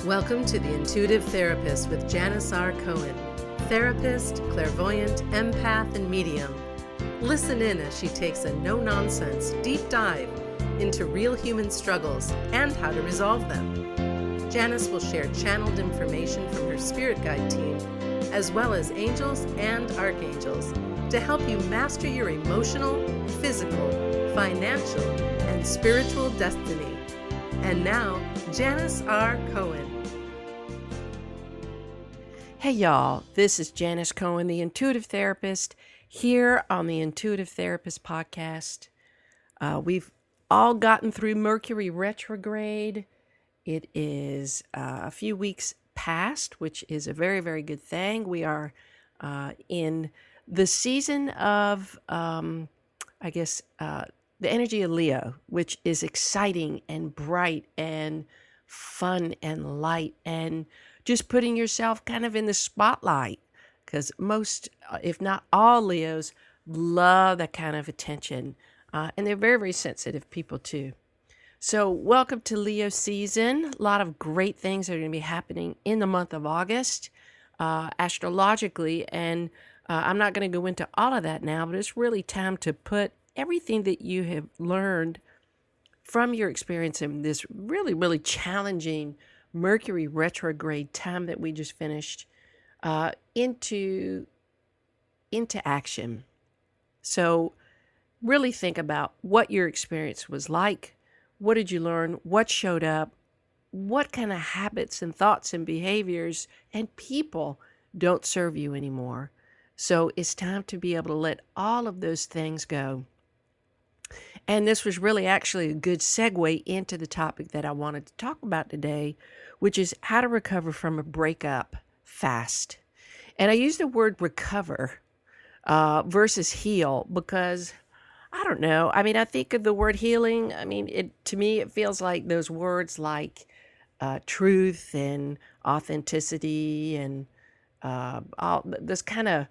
Welcome to The Intuitive Therapist with Janis R. Cohen, therapist, clairvoyant, empath, and medium. Listen in as she takes a no-nonsense deep dive into real human struggles and how to resolve them. Janis will share channeled information from her spirit guide team, as well as angels and archangels, to help you master your emotional, physical, financial, and spiritual destiny. And now, Janis R. Cohen. Hey y'all, this is Janis Cohen, the Intuitive Therapist, here on the Intuitive Therapist podcast. We've all gotten through Mercury retrograde. It is a few weeks past, which is a very, very good thing. We are in the season of, the energy of Leo, which is exciting and bright and fun and light and just putting yourself kind of in the spotlight, because most, if not all, Leos love that kind of attention, and they're very, very sensitive people too. So welcome to Leo season. A lot of great things are going to be happening in the month of August, astrologically, and I'm not going to go into all of that now, but it's really time to put everything that you have learned from your experience in this really, really challenging Mercury retrograde time that we just finished into action. So really think about what your experience was like. What did you learn? What showed up? What kind of habits and thoughts and behaviors and people don't serve you anymore? So it's time to be able to let all of those things go. And this was really actually a good segue into the topic that I wanted to talk about today, which is how to recover from a breakup fast. And I use the word recover versus heal because, I don't know. I mean, I think of the word healing. I mean, to me, it feels like those words like truth and authenticity and all those kind of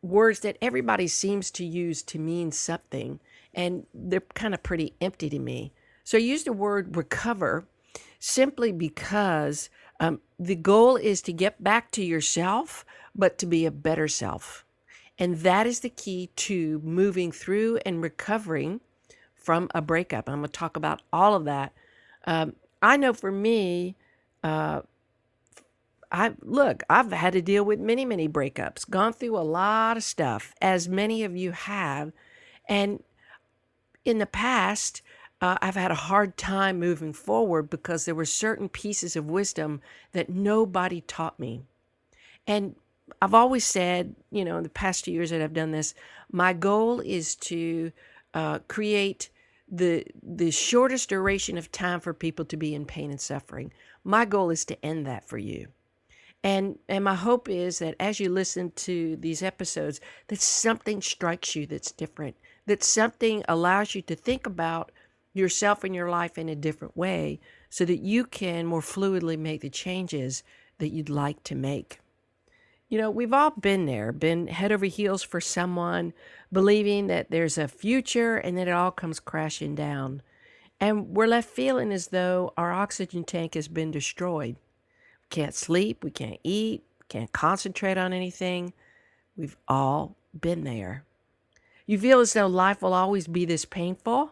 words that everybody seems to use to mean something. And they're kind of pretty empty to me. So I use the word recover simply because the goal is to get back to yourself, but to be a better self. And that is the key to moving through and recovering from a breakup. I'm going to talk about all of that. I know for me, I've had to deal with many, many breakups, gone through a lot of stuff, as many of you have. And in the past, I've had a hard time moving forward because there were certain pieces of wisdom that nobody taught me. And I've always said, in the past 2 years that I've done this, my goal is to create the shortest duration of time for people to be in pain and suffering. My goal is to end that for you. And my hope is that as you listen to these episodes, that something strikes you that's different, that something allows you to think about yourself and your life in a different way so that you can more fluidly make the changes that you'd like to make. We've all been there, been head over heels for someone, believing that there's a future and then it all comes crashing down. And we're left feeling as though our oxygen tank has been destroyed. Can't sleep, we can't eat, can't concentrate on anything. We've all been there. You feel as though life will always be this painful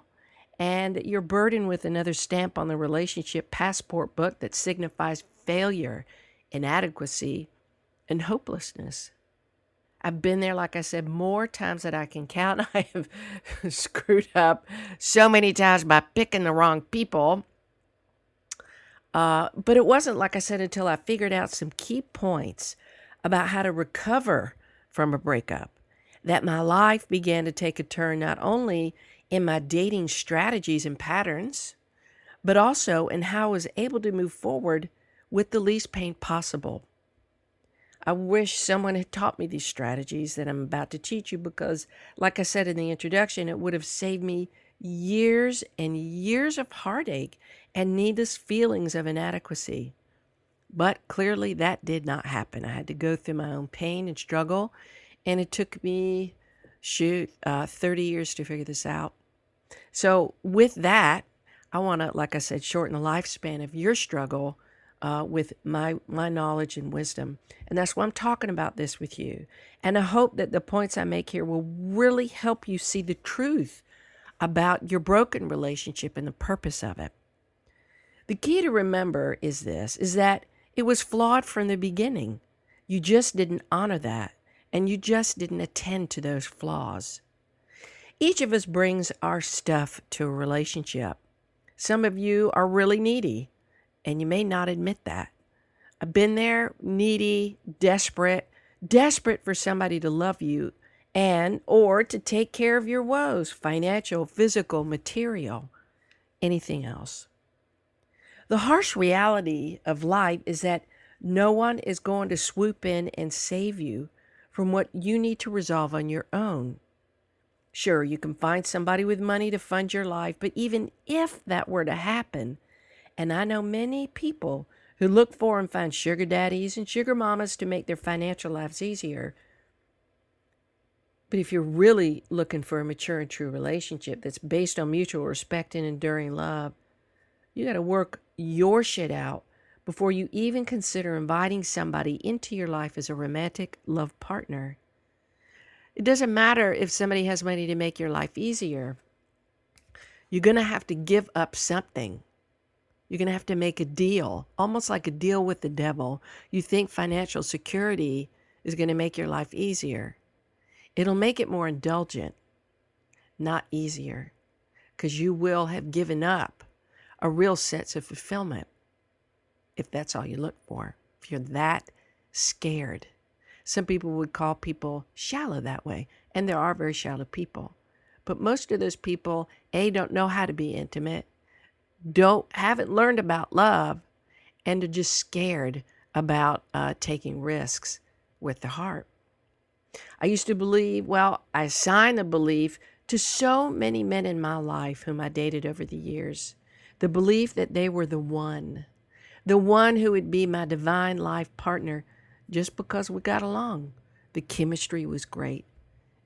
and that you're burdened with another stamp on the relationship passport book that signifies failure, inadequacy, and hopelessness. I've been there, like I said, more times than I can count. I have screwed up so many times by picking the wrong people. But it wasn't, like I said, until I figured out some key points about how to recover from a breakup that my life began to take a turn not only in my dating strategies and patterns, but also in how I was able to move forward with the least pain possible. I wish someone had taught me these strategies that I'm about to teach you because, like I said in the introduction, it would have saved me years and years of heartache and needless feelings of inadequacy. But clearly that did not happen. I had to go through my own pain and struggle, and it took me, 30 years to figure this out. So with that, I want to, like I said, shorten the lifespan of your struggle with my knowledge and wisdom. And that's why I'm talking about this with you. And I hope that the points I make here will really help you see the truth about your broken relationship and the purpose of it. The key to remember is that it was flawed from the beginning. You just didn't honor that, and you just didn't attend to those flaws. Each of us brings our stuff to a relationship. Some of you are really needy, and you may not admit that. I've been there, needy, desperate for somebody to love you and or to take care of your woes, financial, physical, material, anything else. The harsh reality of life is that no one is going to swoop in and save you from what you need to resolve on your own. Sure, you can find somebody with money to fund your life, but even if that were to happen, and I know many people who look for and find sugar daddies and sugar mamas to make their financial lives easier. But if you're really looking for a mature and true relationship that's based on mutual respect and enduring love, you got to work your shit out before you even consider inviting somebody into your life as a romantic love partner. It doesn't matter if somebody has money to make your life easier. You're going to have to give up something. You're going to have to make a deal, almost like a deal with the devil. You think financial security is going to make your life easier. It'll make it more indulgent, not easier, because you will have given up a real sense of fulfillment if that's all you look for, if you're that scared. Some people would call people shallow that way, and there are very shallow people. But most of those people, A, don't know how to be intimate, haven't learned about love, and are just scared about taking risks with the heart. I used to believe, I assigned the belief to so many men in my life whom I dated over the years, the belief that they were the one who would be my divine life partner just because we got along. The chemistry was great,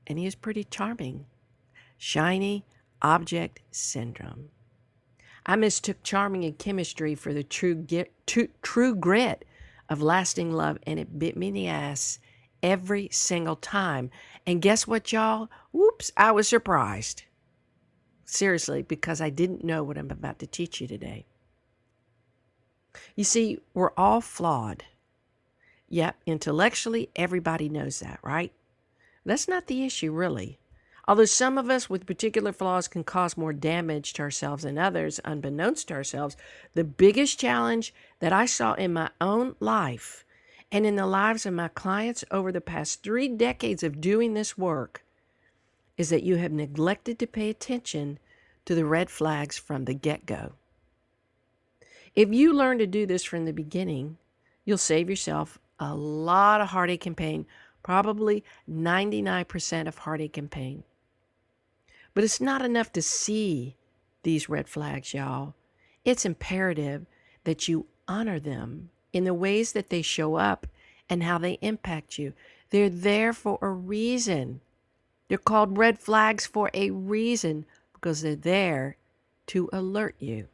and he is pretty charming. Shiny object syndrome. I mistook charming and chemistry for the true grit of lasting love, and it bit me in the ass every single time. And guess what, y'all? Whoops, I was surprised. Seriously, because I didn't know what I'm about to teach you today. You see, we're all flawed. Yep, intellectually, everybody knows that, right? That's not the issue, really. Although some of us with particular flaws can cause more damage to ourselves than others, unbeknownst to ourselves, the biggest challenge that I saw in my own life and in the lives of my clients over the past 3 decades of doing this work is that you have neglected to pay attention to the red flags from the get-go. If you learn to do this from the beginning, you'll save yourself a lot of heartache and pain, probably 99% of heartache and pain. But it's not enough to see these red flags, y'all. It's imperative that you honor them in the ways that they show up and how they impact you. They're there for a reason. They're called red flags for a reason because they're there to alert you.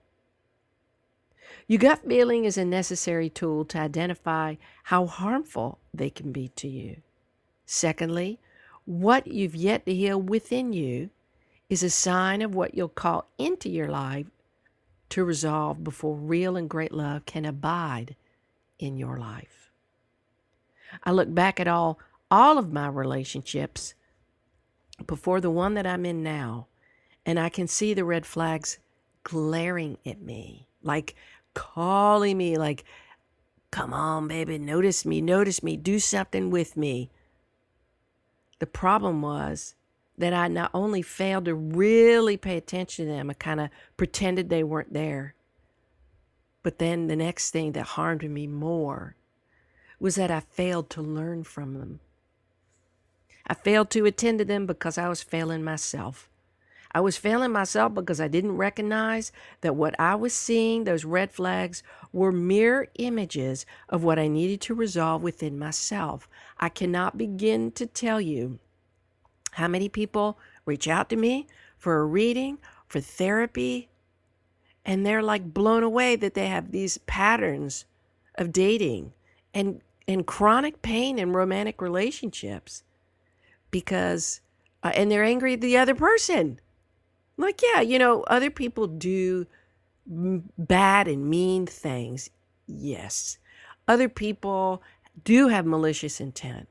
Your gut feeling is a necessary tool to identify how harmful they can be to you. Secondly, what you've yet to heal within you is a sign of what you'll call into your life to resolve before real and great love can abide in your life. I look back at all of my relationships before the one that I'm in now, and I can see the red flags glaring at me, like calling me, like, come on, baby, notice me, do something with me. The problem was that I not only failed to really pay attention to them, I kind of pretended they weren't there. But then the next thing that harmed me more was that I failed to learn from them. I failed to attend to them because I was failing myself. I was failing myself because I didn't recognize that what I was seeing, those red flags, were mirror images of what I needed to resolve within myself. I cannot begin to tell you how many people reach out to me for a reading, for therapy, and they're like blown away that they have these patterns of dating and chronic pain in romantic relationships because, and they're angry at the other person. Like, yeah, other people do bad and mean things. Yes. Other people do have malicious intent.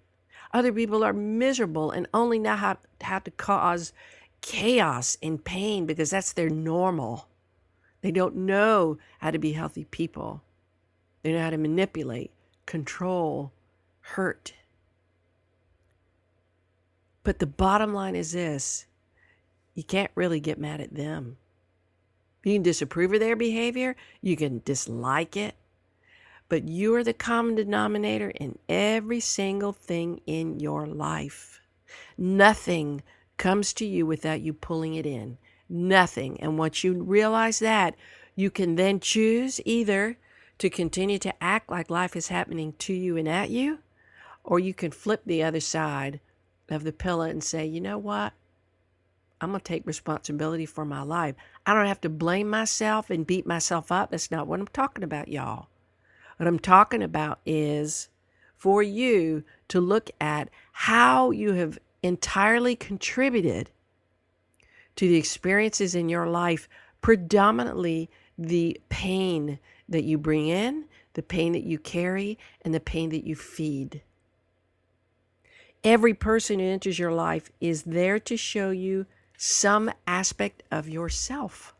Other people are miserable and only know how to cause chaos and pain because that's their normal. They don't know how to be healthy people. They know how to manipulate, control, hurt. But the bottom line is this: you can't really get mad at them. You can disapprove of their behavior, you can dislike it, but you are the common denominator in every single thing in your life. Nothing comes to you without you pulling it in. Nothing. And once you realize that, you can then choose either to continue to act like life is happening to you and at you, or you can flip the other side of the pillow and say, you know what? I'm going to take responsibility for my life. I don't have to blame myself and beat myself up. That's not what I'm talking about, y'all. What I'm talking about is for you to look at how you have entirely contributed to the experiences in your life, predominantly the pain that you bring in, the pain that you carry, and the pain that you feed. Every person who enters your life is there to show you some aspect of yourself.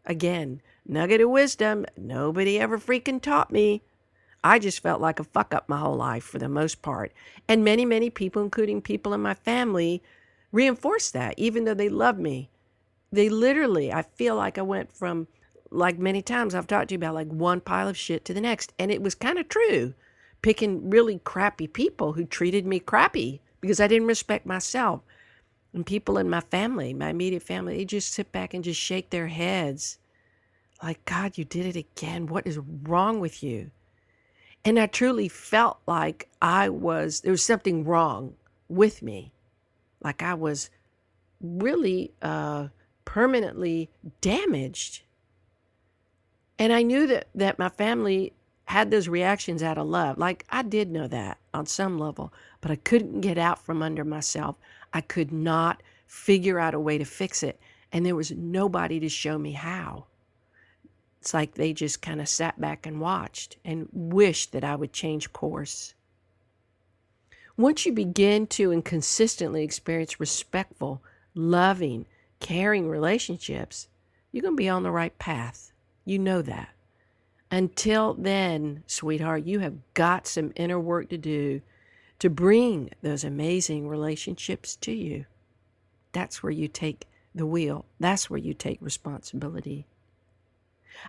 Again, nugget of wisdom, nobody ever freaking taught me. I just felt like a fuck up my whole life for the most part. And many, many people, including people in my family, reinforced that, even though they love me. They literally, I feel like I went from, like many times I've talked to you about, like one pile of shit to the next. And it was kind of true. Picking really crappy people who treated me crappy because I didn't respect myself. And people in my family, my immediate family, they just sit back and just shake their heads. Like, God, you did it again. What is wrong with you? And I truly felt like there was something wrong with me. Like I was really permanently damaged. And I knew that my family had those reactions out of love. Like I did know that on some level, but I couldn't get out from under myself. I could not figure out a way to fix it. And there was nobody to show me how. It's like they just kind of sat back and watched and wished that I would change course. Once you begin to and consistently experience respectful, loving, caring relationships, you're going to be on the right path. You know that. Until then, sweetheart, you have got some inner work to do to bring those amazing relationships to you. That's where you take the wheel. That's where you take responsibility.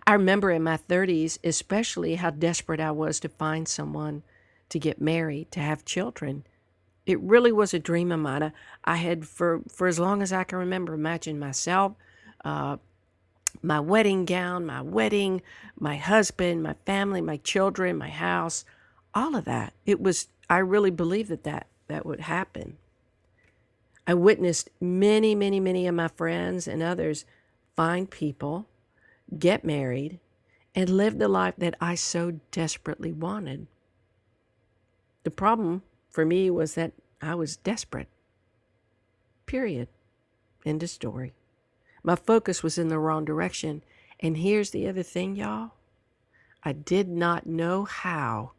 I remember in my 30s, especially how desperate I was to find someone to get married, to have children. It really was a dream of mine. I had, for as long as I can remember, imagined myself, my wedding gown, my wedding, my husband, my family, my children, my house, all of that. I really believed that would happen. I witnessed many, many, many of my friends and others find people, get married, and live the life that I so desperately wanted. The problem for me was that I was desperate. Period. End of story. My focus was in the wrong direction. And here's the other thing, y'all. I did not know how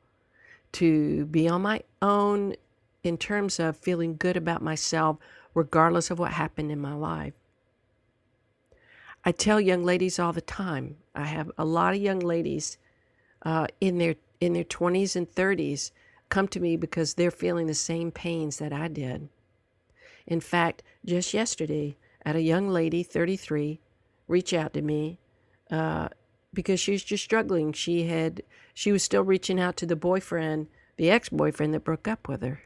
to be on my own in terms of feeling good about myself, regardless of what happened in my life. I tell young ladies all the time, I have a lot of young ladies in their 20s and 30s come to me because they're feeling the same pains that I did. In fact, just yesterday, I had a young lady, 33, reach out to me because she was just struggling. She was still reaching out to the ex-boyfriend that broke up with her.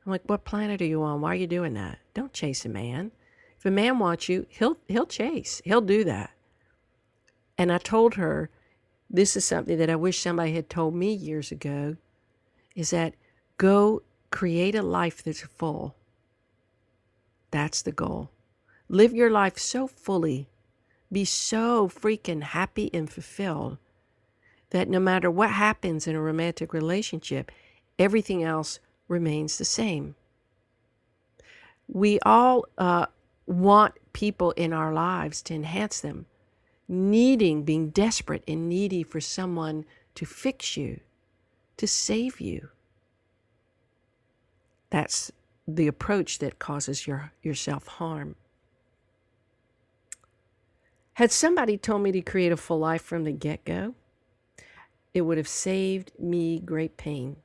I'm like, what planet are you on? Why are you doing that? Don't chase a man. If a man wants you, he'll chase. He'll do that. And I told her, this is something that I wish somebody had told me years ago, is that go create a life that's full. That's the goal. Live your life so fully. Be so freaking happy and fulfilled that no matter what happens in a romantic relationship, everything else remains the same. We all want people in our lives to enhance them, being desperate and needy for someone to fix you, to save you. That's the approach that causes your self-harm. Had somebody told me to create a full life from the get-go, it would have saved me great pain.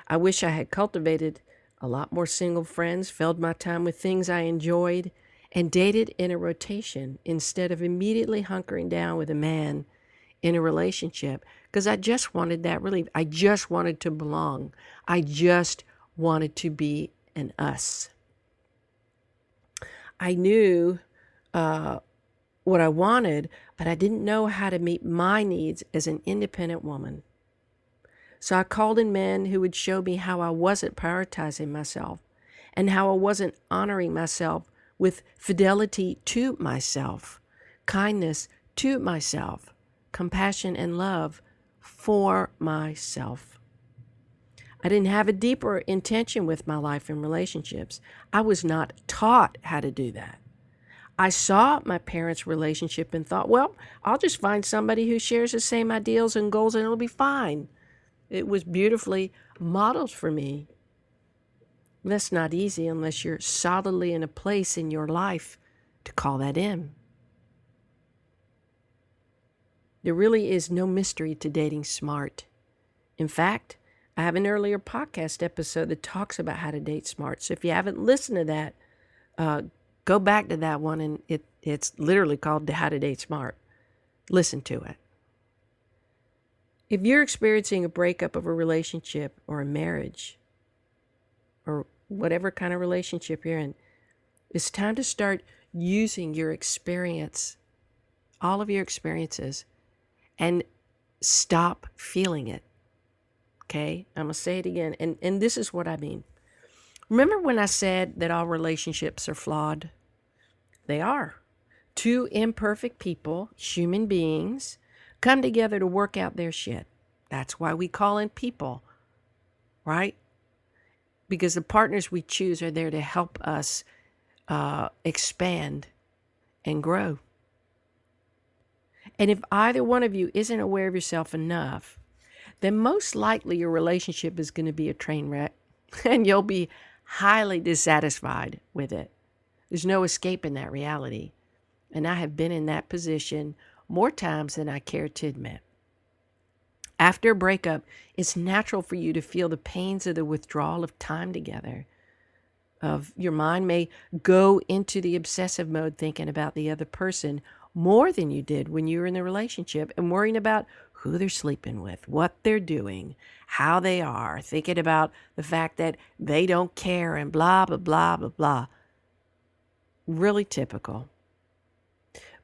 I wish I had cultivated a lot more single friends, filled my time with things I enjoyed, and dated in a rotation instead of immediately hunkering down with a man in a relationship, because I just wanted that relief. I just wanted to belong. I just wanted to be an us. I knew what I wanted, but I didn't know how to meet my needs as an independent woman. So I called in men who would show me how I wasn't prioritizing myself and how I wasn't honoring myself with fidelity to myself, kindness to myself, compassion and love for myself. I didn't have a deeper intention with my life and relationships. I was not taught how to do that. I saw my parents' relationship and thought, well, I'll just find somebody who shares the same ideals and goals and it'll be fine. It was beautifully modeled for me. That's not easy unless you're solidly in a place in your life to call that in. There really is no mystery to dating smart. In fact, I have an earlier podcast episode that talks about how to date smart. So if you haven't listened to that, go back to that one, and it's literally called How to Date Smart. Listen to it. If you're experiencing a breakup of a relationship or a marriage or whatever kind of relationship you're in, it's time to start using your experience, all of your experiences, and stop feeling it. Okay? I'm going to say it again. And this is what I mean. Remember when I said that all relationships are flawed? They are. Two imperfect people, human beings, come together to work out their shit. That's why we call in people, right? Because the partners we choose are there to help us expand and grow. And if either one of you isn't aware of yourself enough, then most likely your relationship is going to be a train wreck and you'll be highly dissatisfied with it. There's no escaping that reality. And I have been in that position more times than I care to admit. After a breakup, it's natural for you to feel the pains of the withdrawal of time together. Your mind may go into the obsessive mode thinking about the other person more than you did when you were in the relationship and worrying about who they're sleeping with, what they're doing, how they are, thinking about the fact that they don't care and blah, blah, blah, blah, blah. Really typical.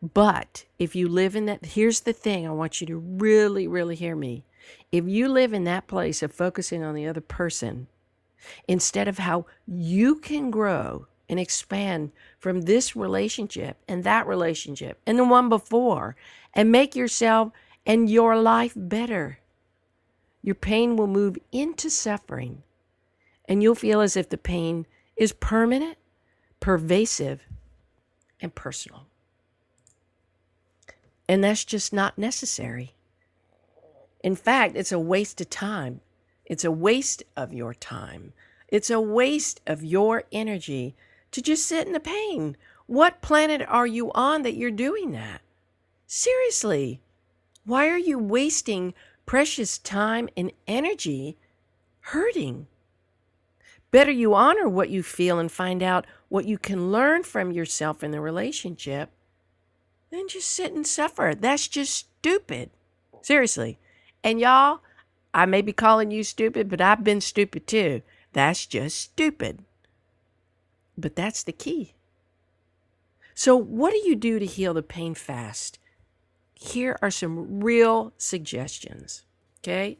But if you live in that, here's the thing, I want you to really, really hear me. If you live in that place of focusing on the other person, instead of how you can grow and expand from this relationship and that relationship and the one before and make yourself and your life better, your pain will move into suffering and you'll feel as if the pain is permanent, pervasive, and personal. And that's just not necessary. In fact, it's a waste of time. It's a waste of your time. It's a waste of your energy to just sit in the pain. What planet are you on that you're doing that? Seriously, why are you wasting precious time and energy hurting? Better you honor what you feel and find out what you can learn from yourself in the relationship than just sit and suffer. That's just stupid. Seriously. And y'all, I may be calling you stupid, but I've been stupid too. That's just stupid. But that's the key. So what do you do to heal the pain fast? Here are some real suggestions. Okay?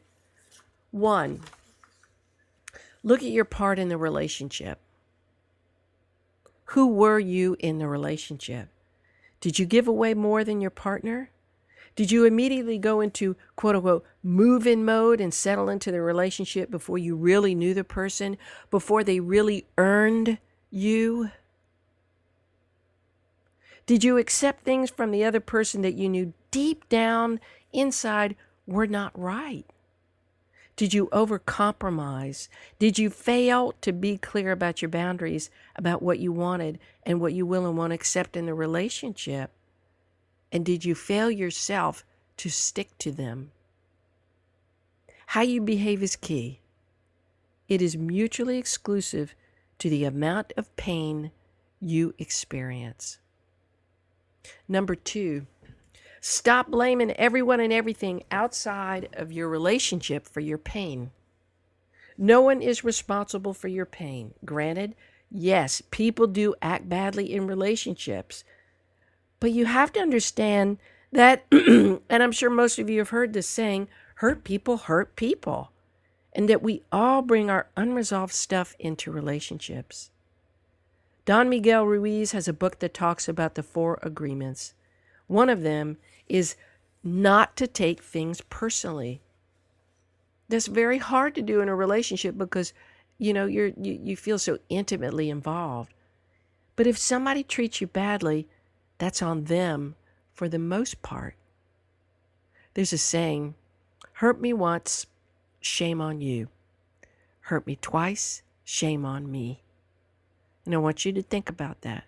1, look at your part in the relationship. Who were you in the relationship? Did you give away more than your partner? Did you immediately go into quote unquote move-in mode and settle into the relationship before you really knew the person, before they really earned you? Did you accept things from the other person that you knew deep down inside were not right? Did you overcompromise? Did you fail to be clear about your boundaries, about what you wanted and what you will and won't accept in the relationship? And did you fail yourself to stick to them? How you behave is key. It is mutually exclusive to the amount of pain you experience. Number 2, stop blaming everyone and everything outside of your relationship for your pain. No one is responsible for your pain. Granted, yes, people do act badly in relationships, but you have to understand that, and I'm sure most of you have heard this saying, hurt people, and that we all bring our unresolved stuff into relationships. Don Miguel Ruiz has a book that talks about the 4 agreements. One of them is not to take things personally. That's very hard to do in a relationship because, you feel so intimately involved. But if somebody treats you badly, that's on them for the most part. There's a saying, hurt me once, shame on you. Hurt me twice, shame on me. And I want you to think about that.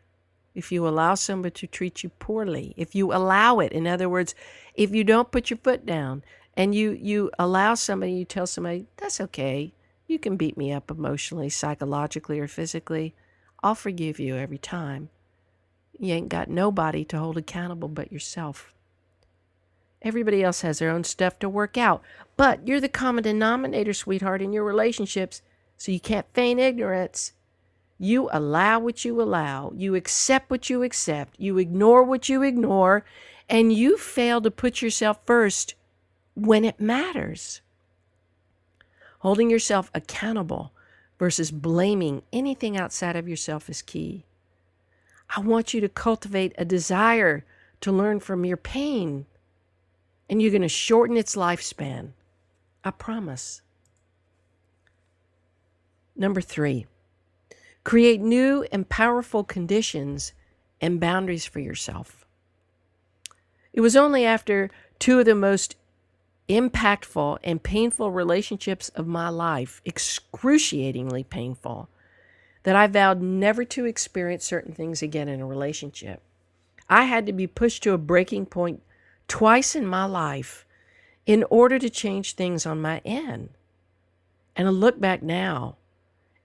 If you allow somebody to treat you poorly, if you allow it, in other words, if you don't put your foot down and you allow somebody, you tell somebody, that's okay, you can beat me up emotionally, psychologically, or physically, I'll forgive you every time. You ain't got nobody to hold accountable but yourself. Everybody else has their own stuff to work out, but you're the common denominator, sweetheart, in your relationships, so you can't feign ignorance. You allow what you allow. You accept what you accept. You ignore what you ignore. And you fail to put yourself first when it matters. Holding yourself accountable versus blaming anything outside of yourself is key. I want you to cultivate a desire to learn from your pain. And you're going to shorten its lifespan. I promise. Number 3. Create new and powerful conditions and boundaries for yourself. It was only after 2 of the most impactful and painful relationships of my life, excruciatingly painful, that I vowed never to experience certain things again in a relationship. I had to be pushed to a breaking point twice in my life in order to change things on my end. And I look back now,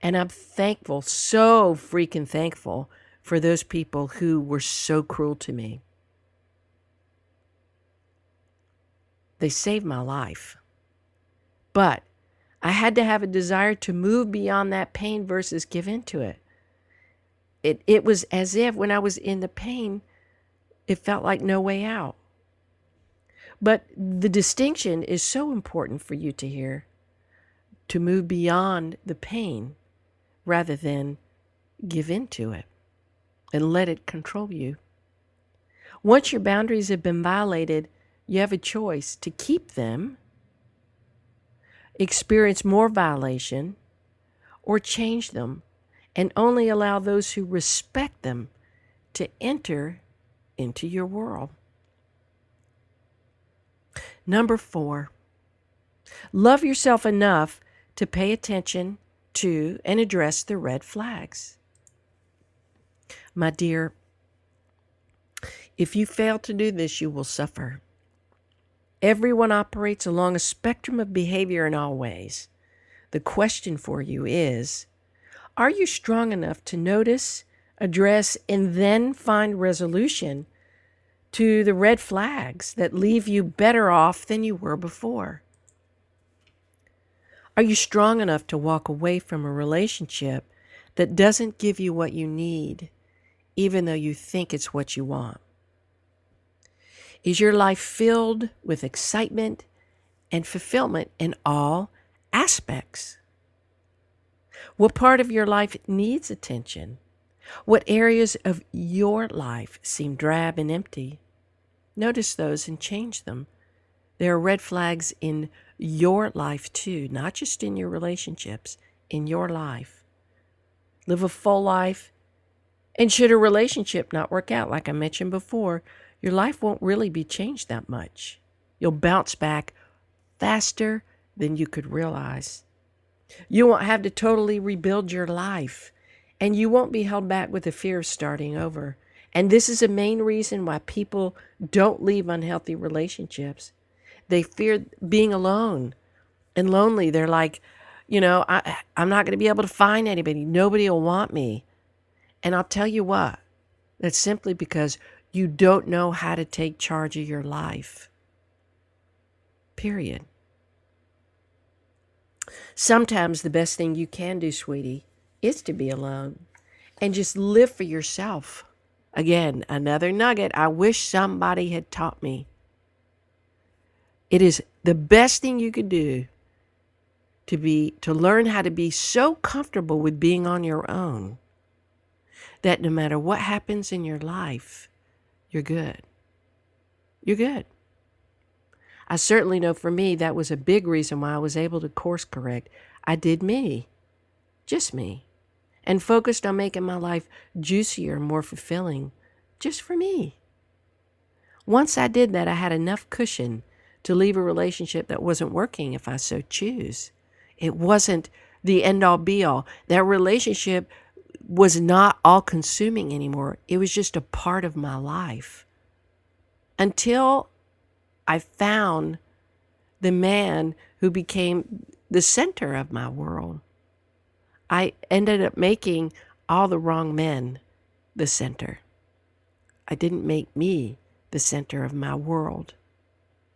and I'm thankful, so freaking thankful for those people who were so cruel to me. They saved my life. But I had to have a desire to move beyond that pain versus give into it. It was as if when I was in the pain, it felt like no way out. But the distinction is so important for you to hear, to move beyond the pain rather than give into it and let it control you. Once your boundaries have been violated, you have a choice to keep them, experience more violation, or change them, and only allow those who respect them to enter into your world. Number 4, love yourself enough to pay attention to and address the red flags. My dear, if you fail to do this, you will suffer. Everyone operates along a spectrum of behavior in all ways. The question for you is, are you strong enough to notice, address, and then find resolution to the red flags that leave you better off than you were before? Are you strong enough to walk away from a relationship that doesn't give you what you need, even though you think it's what you want? Is your life filled with excitement and fulfillment in all aspects? What part of your life needs attention? What areas of your life seem drab and empty? Notice those and change them. There are red flags in your life too, not just in your relationships, in your life. Live a full life. And should a relationship not work out, like I mentioned before, your life won't really be changed that much. You'll bounce back faster than you could realize. You won't have to totally rebuild your life, and you won't be held back with the fear of starting over. And this is a main reason why people don't leave unhealthy relationships. They fear being alone and lonely. They're like, I'm not going to be able to find anybody. Nobody will want me. And I'll tell you what, that's simply because you don't know how to take charge of your life. Period. Sometimes the best thing you can do, sweetie, is to be alone and just live for yourself. Again, another nugget I wish somebody had taught me. It is the best thing you could do to learn how to be so comfortable with being on your own that no matter what happens in your life, you're good. You're good. I certainly know for me, that was a big reason why I was able to course correct. I did me, just me, and focused on making my life juicier and more fulfilling, just for me. Once I did that, I had enough cushion to leave a relationship that wasn't working if I so choose. It wasn't the end-all be-all. That relationship was not all-consuming anymore. It was just a part of my life. Until I found the man who became the center of my world. I ended up making all the wrong men the center. I didn't make me the center of my world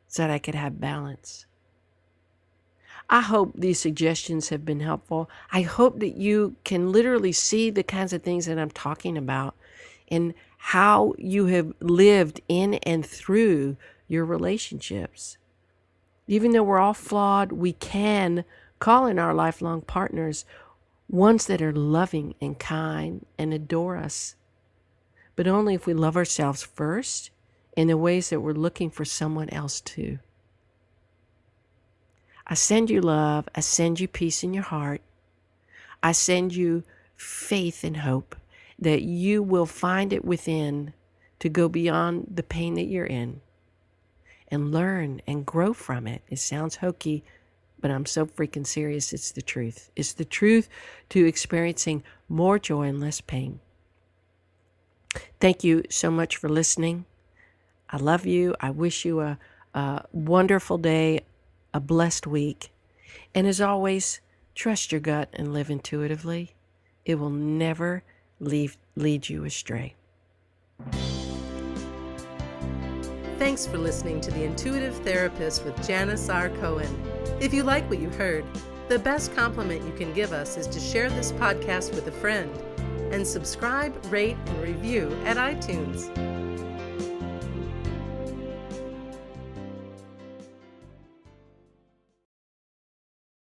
so that I could have balance. I hope these suggestions have been helpful. I hope that you can literally see the kinds of things that I'm talking about and how you have lived in and through your relationships. Even though we're all flawed, we can call in our lifelong partners ones that are loving and kind and adore us. But only if we love ourselves first in the ways that we're looking for someone else to. I send you love. I send you peace in your heart. I send you faith and hope that you will find it within to go beyond the pain that you're in and learn and grow from it. It sounds hokey, but I'm so freaking serious. It's the truth. It's the truth to experiencing more joy and less pain. Thank you so much for listening. I love you. I wish you a wonderful day, a blessed week. And as always, trust your gut and live intuitively. It will never lead you astray. Thanks for listening to The Intuitive Therapist with Janis R. Cohen. If you like what you heard, the best compliment you can give us is to share this podcast with a friend and subscribe, rate, and review at iTunes.